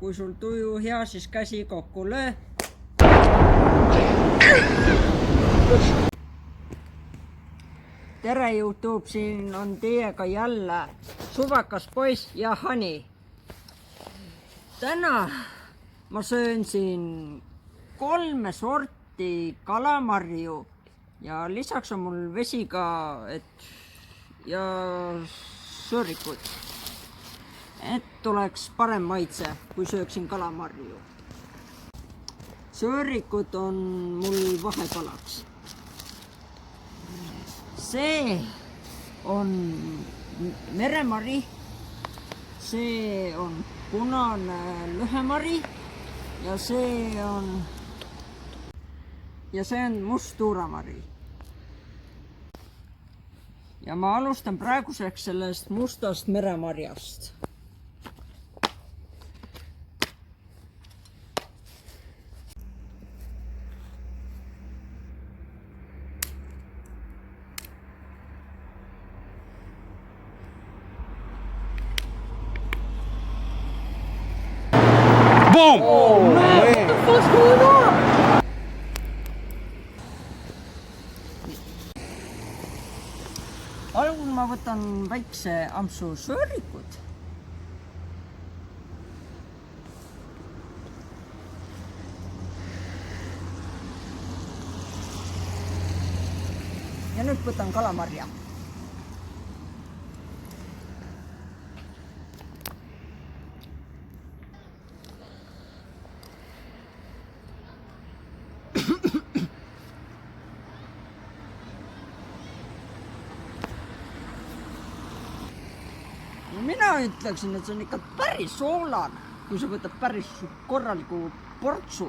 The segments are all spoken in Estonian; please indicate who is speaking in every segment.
Speaker 1: kui sul tuju hea, siis käsi kokku löö. Tere YouTube, siin on teiega jälle suvakas poiss ja Hani. Täna ma söön siin 3 sorti kalamarju ja lisaks on mul vesi ka ja sõõrikud, et oleks parem maitse, kui sööksin kalamarju. Sõõrikud on mul vahepalaks. See on meremari, see on punane lõhemari ja see on must tuuramari. Ja ma alustan praeguseks sellest mustast meremarjast.
Speaker 2: Boom!
Speaker 1: Oh man, what the fuck's going on? Algul ma võtan väikse ampsu sõõrikud. Ja nüüd võtan kalamarja. Mina ütleksin, et see on ikka päris soolane, kui sa võtad päris korraliku portsu.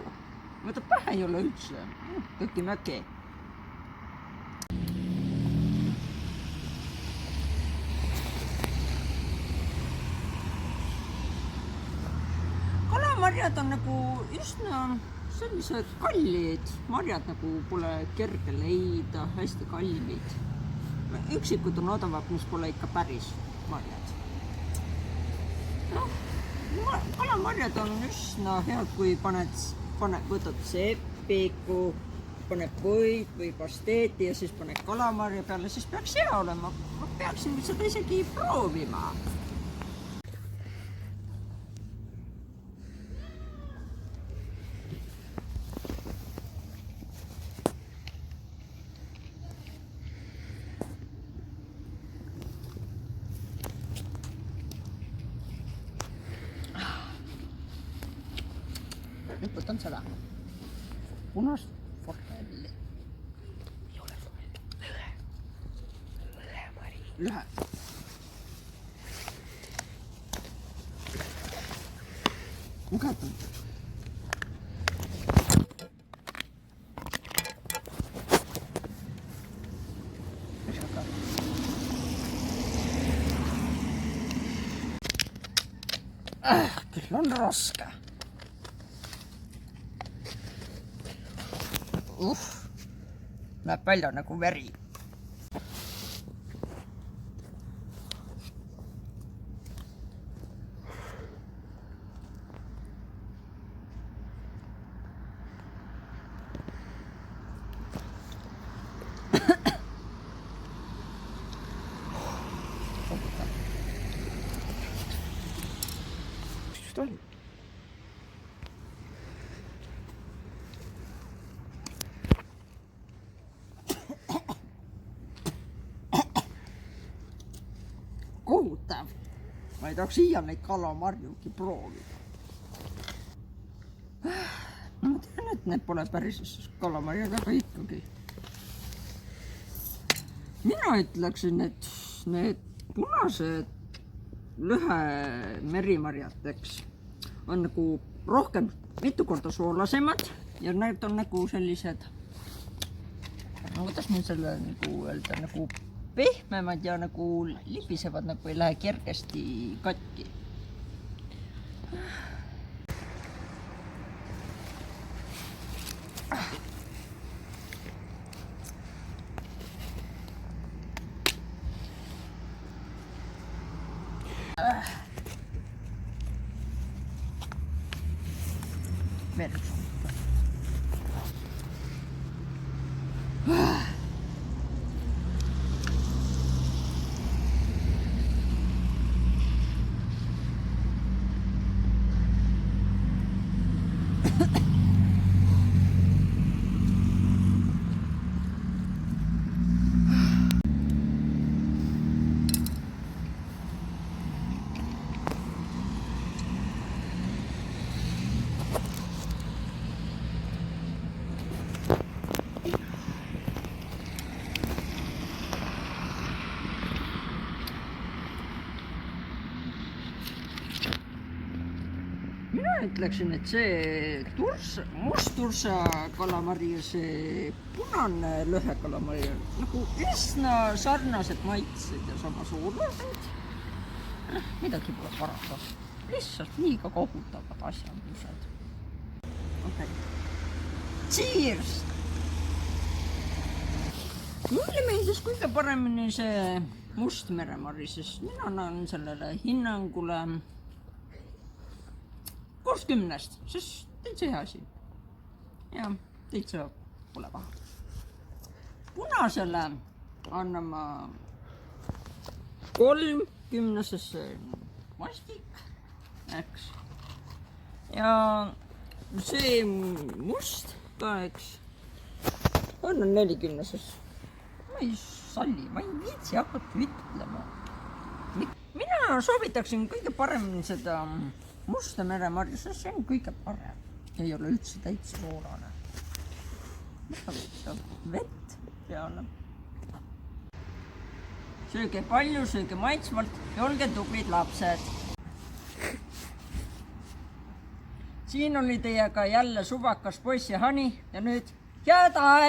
Speaker 1: Võtad pähe ei ole üldse, kõiki mäki. Kalamarjad on nagu üsna sellised kallid marjad, nagu pole kerge leida, hästi kallid. Üksikud on odavad, mis pole ikka päris marjad. Kalamarjad on üsna head, kui võtad sepiku, paned puid või pasteeti ja siis paned kalamarja peale, siis peaks hea olema. Ma peaksin seda isegi proovima. Nüüd võtan seda punast forelli. Ei ole forelli. Lõhemari. Lõhe. Mugetan. Küll on raske. Näeb välja nagu veri. Mis ta oli? Kohutav. Ma ei tahaks iial neid kalamarjugi proovida. Ma tean, et need pole päris kalamarjad, aga ikkagi. Mina ütleksin, et need punased lõhe merimarjateks on nagu rohkem mitu korda soolasemad ja need on nagu sellised, kuidas nüüd selle nagu öelda, nagu pehmemad ja nagu libisevad, nagu ei lähe kergesti katki. veel üks on. Mina ütleksin, et see musttursa kalamari ja see punane lõhekalamari on nagu üsna sarnased maitsed ja sama suurused. Midagi pole parata. Lihtsalt liiga kohutavad asjandused. Okay. Cheers! Mulle meeldis kõige paremini see mustmeremari, sest mina annan sellele hinnangule 60, sest täitsa hea asi. Ja täitsa pole paha. Punasele annan ma 30, sest see on vastik, eks. Ja see must ka, eks, annan 40, sest ma ei salli, ma ei viitsi hakata ütlema. Mina soovitaksin kõige paremini seda musta meremarja, sest see on kõige parem. Ei ole üldse täitsa soolane. Vett peale. Sööge palju, sööge maitsvalt ja olge tublid lapsed. Siin oli teiega jälle suvakas poiss ja Hani ja nüüd head aega!